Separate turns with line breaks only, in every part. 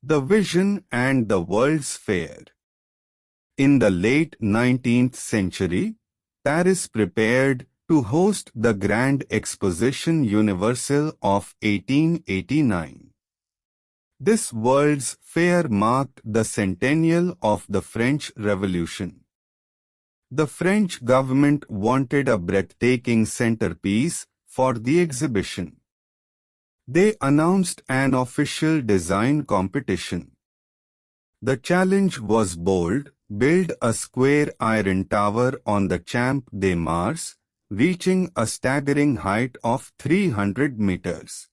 The Vision and the World's Fair. In the late 19th century, Paris prepared to host the Grand Exposition Universelle of 1889. This World's Fair marked the centennial of the French Revolution. The French government wanted a breathtaking centerpiece for the exhibition. They announced an official design competition. The challenge was bold: build a square iron tower on the Champ de Mars, reaching a staggering height of 300 meters.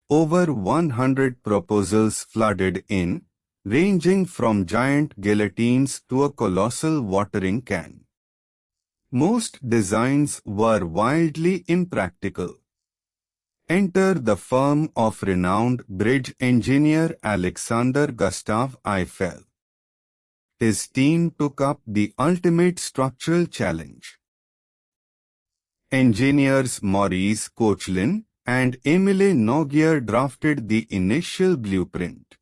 Over 100 proposals flooded in, ranging from giant guillotines to a colossal watering can. Most designs were wildly impractical. Enter the firm of renowned bridge engineer Alexander Gustave Eiffel. His team took up the ultimate structural challenge. Engineers Maurice Koechlin and Émile Noguier drafted the initial blueprint.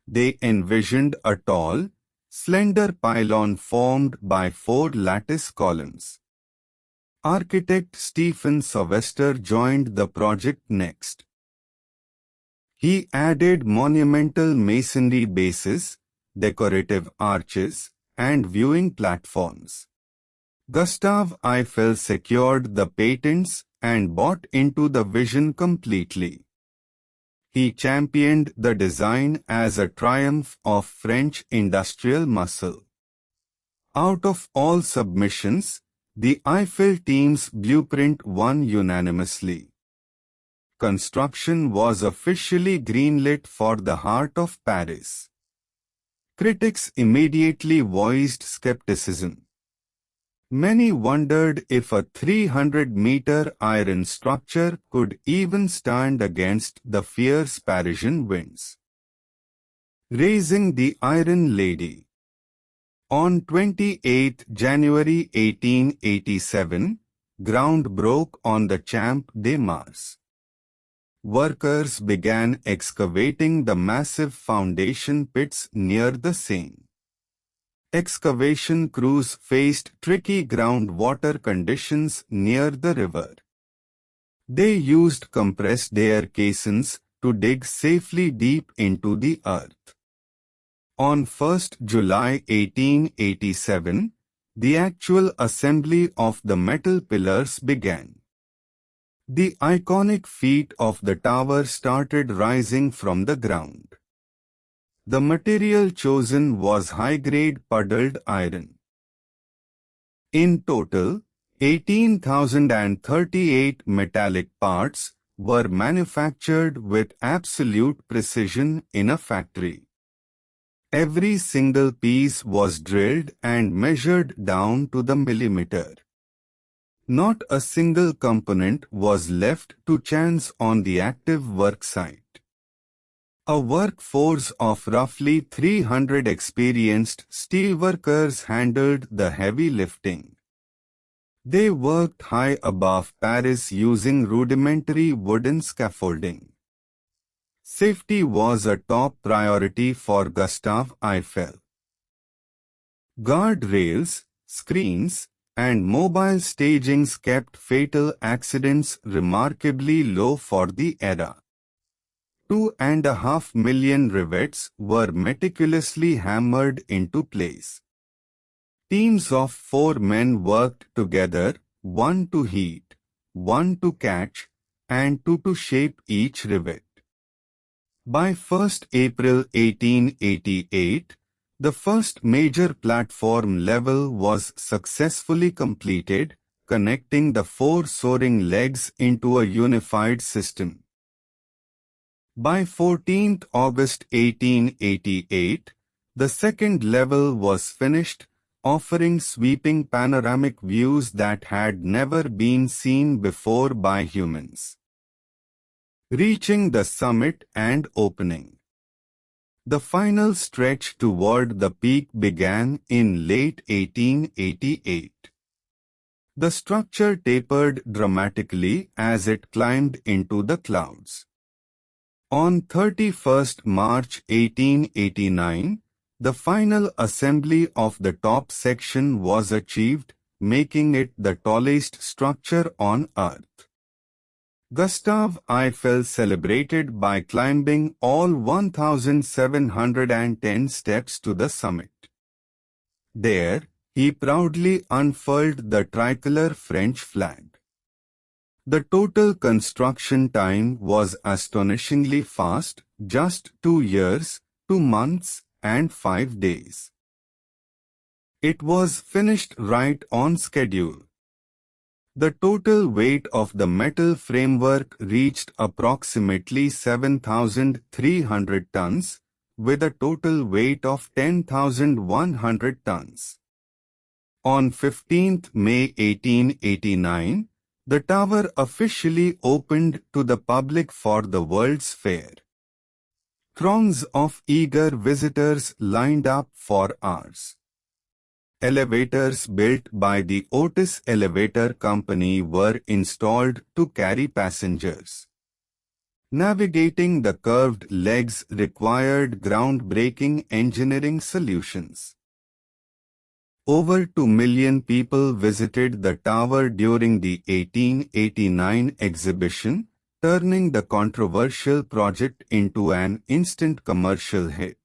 They envisioned a tall, slender pylon formed by 4 lattice columns. Architect Stephen Sylvester joined the project next. He added monumental masonry bases, decorative arches, and viewing platforms. Gustave Eiffel secured the patents and bought into the vision completely. He championed the design as a triumph of French industrial muscle. Out of all submissions, the Eiffel team's blueprint won unanimously. Construction was officially greenlit for the heart of Paris. Critics immediately voiced skepticism. Many wondered if a 300-meter iron structure could even stand against the fierce Parisian winds. Raising the Iron Lady. On 28 January 1887, ground broke on the Champ de Mars. Workers began excavating the massive foundation pits near the Seine. Excavation crews faced tricky groundwater conditions near the river. They used compressed air caissons to dig safely deep into the earth. On 1 July 1887, the actual assembly of the metal pillars began. The iconic feet of the tower started rising from the ground. The material chosen was high-grade puddled iron. In total, 18,038 metallic parts were manufactured with absolute precision in a factory. Every single piece was drilled and measured down to the millimeter. Not a single component was left to chance on the active work site. A workforce of roughly 300 experienced steelworkers handled the heavy lifting. They worked high above Paris using rudimentary wooden scaffolding. Safety was a top priority for Gustave Eiffel. Guardrails, screens, and mobile stagings kept fatal accidents remarkably low for the era. 2.5 million rivets were meticulously hammered into place. Teams of 4 men worked together, 1 to heat, 1 to catch, and 2 to shape each rivet. By 1 April 1888, the first major platform level was successfully completed, connecting the 4 soaring legs into a unified system. By 14 August 1888, the second level was finished, offering sweeping panoramic views that had never been seen before by humans. Reaching the summit and opening. The final stretch toward the peak began in late 1888. The structure tapered dramatically as it climbed into the clouds. On 31st March 1889, the final assembly of the top section was achieved, making it the tallest structure on Earth. Gustave Eiffel celebrated by climbing all 1,710 steps to the summit. There, he proudly unfurled the tricolor French flag. The total construction time was astonishingly fast, just 2 years, 2 months, and 5 days. It was finished right on schedule. The total weight of the metal framework reached approximately 7,300 tons, with a total weight of 10,100 tons. On 15th May 1889, the tower officially opened to the public for the World's Fair. Throngs of eager visitors lined up for hours. Elevators built by the Otis Elevator Company were installed to carry passengers. Navigating the curved legs required groundbreaking engineering solutions. Over 2 million people visited the tower during the 1889 exhibition, turning the controversial project into an instant commercial hit.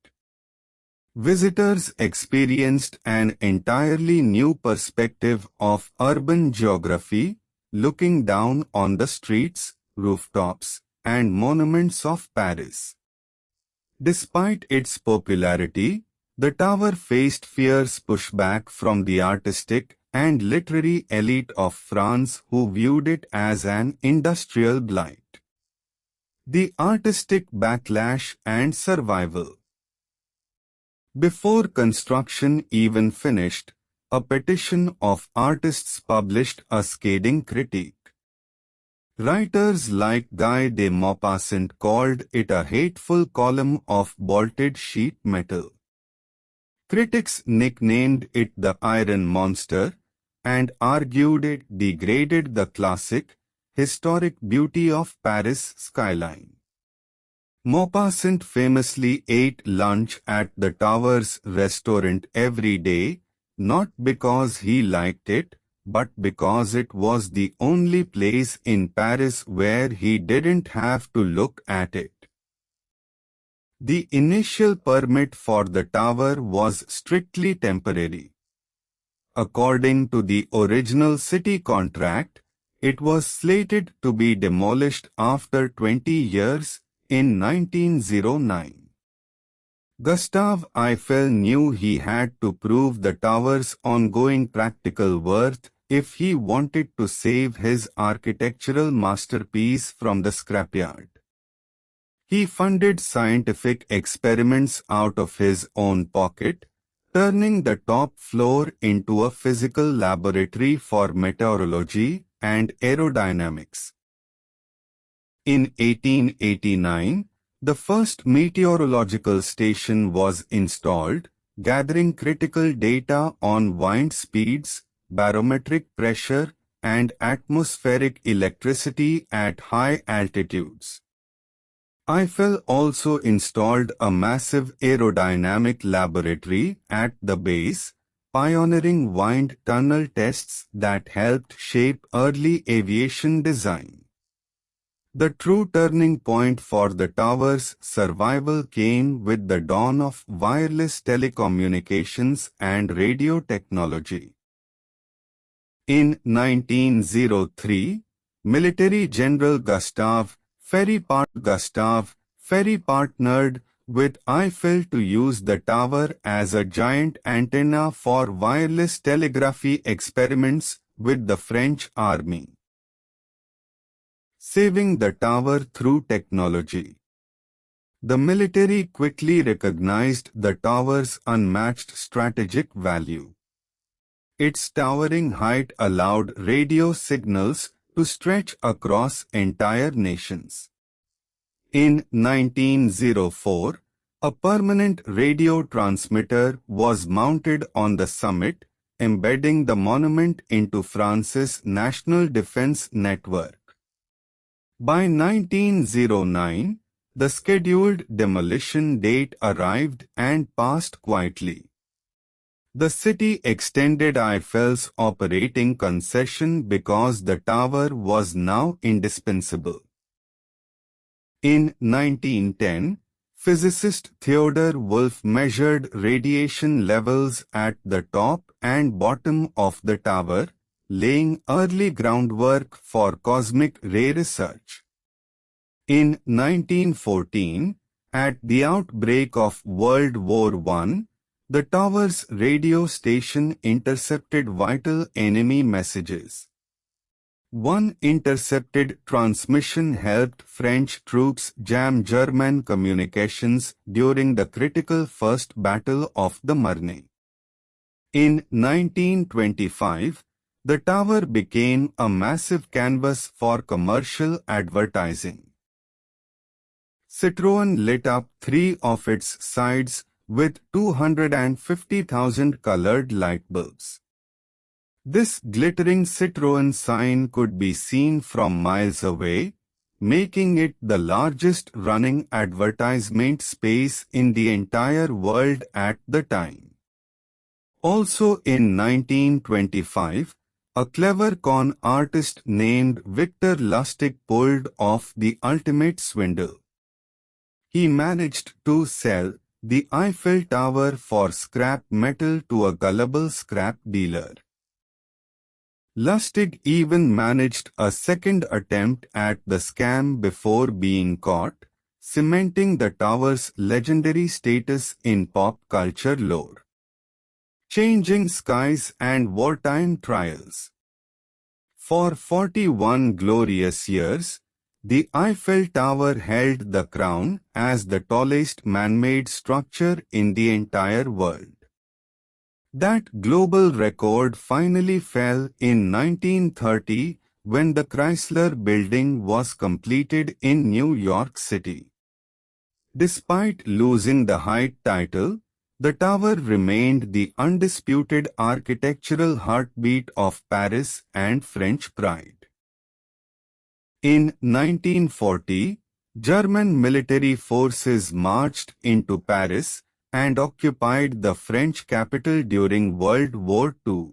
Visitors experienced an entirely new perspective of urban geography, looking down on the streets, rooftops, and monuments of Paris. Despite its popularity, the tower faced fierce pushback from the artistic and literary elite of France, who viewed it as an industrial blight. The artistic backlash and survival. Before construction even finished, a petition of artists published a scathing critique. Writers like Guy de Maupassant called it a hateful column of bolted sheet metal. Critics nicknamed it the Iron Monster and argued it degraded the classic, historic beauty of Paris skyline. Maupassant famously ate lunch at the tower's restaurant every day, not because he liked it, but because it was the only place in Paris where he didn't have to look at it. The initial permit for the tower was strictly temporary. According to the original city contract, it was slated to be demolished after 20 years, in 1909. Gustave Eiffel knew he had to prove the tower's ongoing practical worth if he wanted to save his architectural masterpiece from the scrapyard. He funded scientific experiments out of his own pocket, turning the top floor into a physical laboratory for meteorology and aerodynamics. In 1889, the first meteorological station was installed, gathering critical data on wind speeds, barometric pressure, and atmospheric electricity at high altitudes. Eiffel also installed a massive aerodynamic laboratory at the base, pioneering wind tunnel tests that helped shape early aviation design. The true turning point for the tower's survival came with the dawn of wireless telecommunications and radio technology. In 1903, Military General Gustave Ferry partnered with Eiffel to use the tower as a giant antenna for wireless telegraphy experiments with the French army. Saving the tower through technology. The military quickly recognized the tower's unmatched strategic value. Its towering height allowed radio signals to stretch across entire nations. In 1904, a permanent radio transmitter was mounted on the summit, embedding the monument into France's national defense network. By 1909, The scheduled demolition date arrived and passed quietly. The city extended Eiffel's operating concession because the tower was now indispensable. In 1910, physicist Theodor Wolff measured radiation levels at the top and bottom of the tower, laying early groundwork for cosmic ray research. In 1914, at the outbreak of World War I, the tower's radio station intercepted vital enemy messages. One intercepted transmission helped French troops jam German communications during the critical First Battle of the Marne. In 1925, the tower became a massive canvas for commercial advertising. Citroën lit up 3 of its sides with 250,000 colored light bulbs. This glittering Citroën sign could be seen from miles away, making it the largest running advertisement space in the entire world at the time. Also in 1925, a clever con artist named Victor Lustig pulled off the ultimate swindle. He managed to sell the Eiffel Tower for scrap metal to a gullible scrap dealer. Lustig even managed a second attempt at the scam before being caught, cementing the tower's legendary status in pop culture lore. Changing skies and wartime trials. For 41 glorious years, the Eiffel Tower held the crown as the tallest man-made structure in the entire world. That global record finally fell in 1930 when the Chrysler Building was completed in New York City. Despite losing the height title, the tower remained the undisputed architectural heartbeat of Paris and French pride. In 1940, German military forces marched into Paris and occupied the French capital during World War II.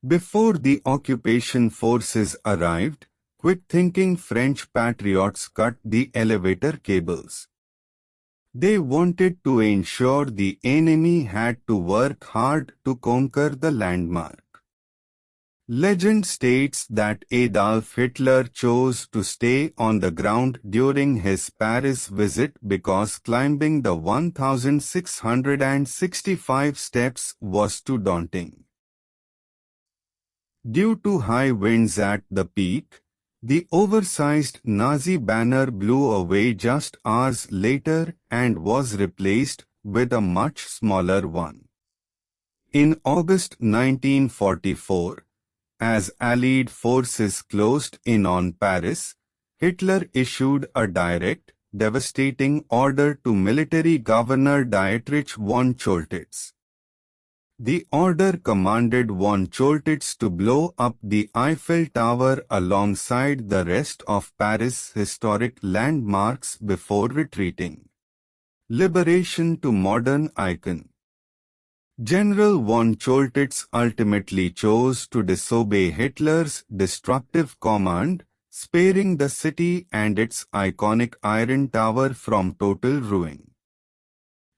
Before the occupation forces arrived, quick-thinking French patriots cut the elevator cables. They wanted to ensure the enemy had to work hard to conquer the landmark. Legend states that Adolf Hitler chose to stay on the ground during his Paris visit because climbing the 1,665 steps was too daunting. Due to high winds at the peak, the oversized Nazi banner blew away just hours later and was replaced with a much smaller one. In August 1944, as Allied forces closed in on Paris, Hitler issued a direct, devastating order to military governor Dietrich von Choltitz. The order commanded von Choltitz to blow up the Eiffel Tower alongside the rest of Paris' historic landmarks before retreating. Liberation to modern icon. General von Choltitz ultimately chose to disobey Hitler's destructive command, sparing the city and its iconic Iron Tower from total ruin.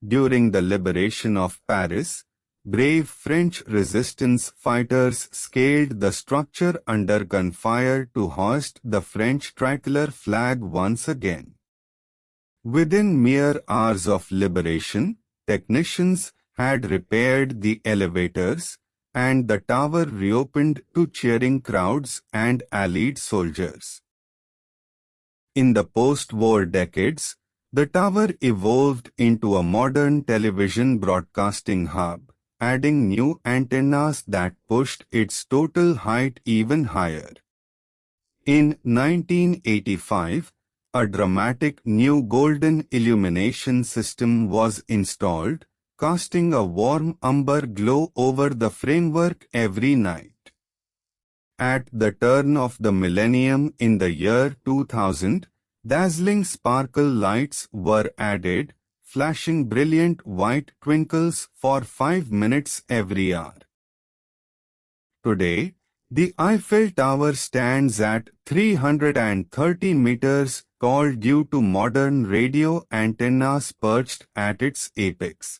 During the liberation of Paris, brave French resistance fighters scaled the structure under gunfire to hoist the French tricolor flag once again. Within mere hours of liberation, technicians had repaired the elevators, and the tower reopened to cheering crowds and Allied soldiers. In the post-war decades, the tower evolved into a modern television broadcasting hub, adding new antennas that pushed its total height even higher. In 1985, a dramatic new golden illumination system was installed, casting a warm umber glow over the framework every night. At the turn of the millennium in the year 2000, Dazzling sparkle lights were added, flashing brilliant white twinkles for 5 minutes every hour. Today, the Eiffel Tower stands at 330 meters tall due to modern radio antennas perched at its apex.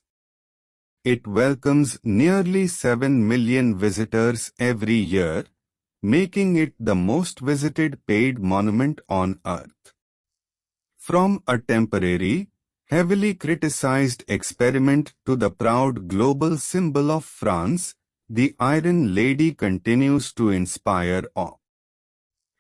It welcomes nearly 7 million visitors every year, making it the most visited paid monument on Earth. From a temporary, heavily criticized experiment to the proud global symbol of France, the Iron Lady continues to inspire awe.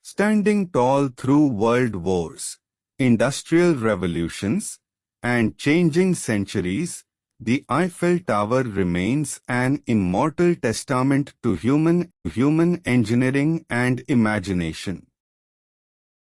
Standing tall through world wars, industrial revolutions, and changing centuries, the Eiffel Tower remains an immortal testament to human engineering and imagination.